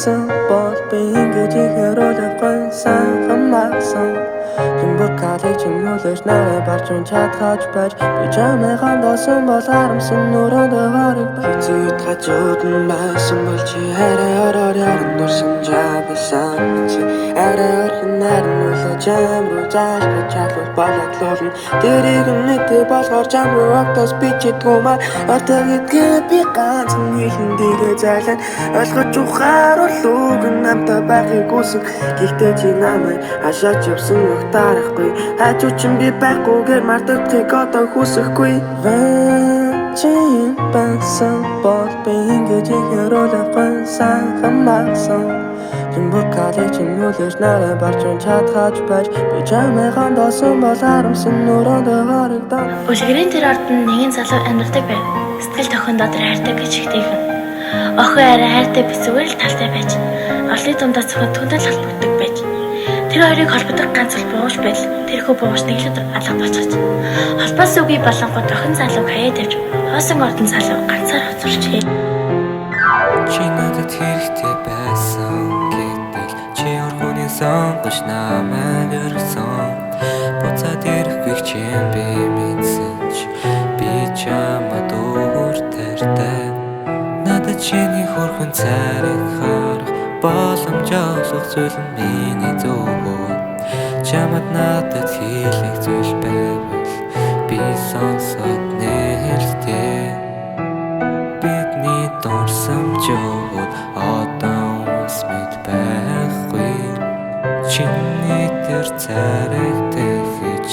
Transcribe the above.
байсан бол би ингэж ихээр үлэхгүй сайхан байсан. Юмбар калич юмулж нарай барч чадхаж байж би чамайхан доосон бол харамсан нүрэндээ хараг хэцүүд хажууд нь байсан бол чи арай ороор яран дурсан жабасан чи арай орхон наран үлээ чам руу зааш чаглуул балаглуулна тэрийг мэдээ болохоор чам руу октос би чидгүүмаа одоо гэдгээ би ганцхан хэлэн дэгээ зайлан ойлгож ухаар улууг намтай байхыг үсэн гэхдээ чи намайг хашаач явсан дарахгүй хажуучин би байхгүйгээр мартагдахыг одоо хүсэхгүй чи байсан бол би ингэж ихээр үлэхгүй сайхан байсан. Юмбар калич юмулж нарай барч чадхаж байж би чамайхан доосон бол харамсан нүрэндээ харагдана. Үлгэрийн тэр орд нь нэгэн залуу амьдардаг байв. Сэтгэл тохинд дотор хайртай гэж ихтэйгэн. Охин арай хайртай бисүүгээр л талтай байж олны дундаа зөвхөн түндэл холбогддог байж. Тэр хоёрыг холбогдох ганц л бууж байл. Тэрхүү бууж нэг л өдөр алга болчихж. Холбоос үгүй болонгууд охин залууг хаяа тавьж хоосон ордон залуу ганцаар хоцорчээ. Чи надад хэрэгтэй байсан гэдэг чи орхоны сонгож намайг өргөсөн. Буцаад ирэхгүй чинь би мэдсэн ч би чамд өөр тартай. Надад чиний хөрхөн царайг харах боломж олох зүйл нь миний зөв. Чамд надад хийх зүйл байвал би сонсоод нээлттэй. Бидний дурсамжууд одоо ус мэд байхгүй. Чиний тэр царайг тэгж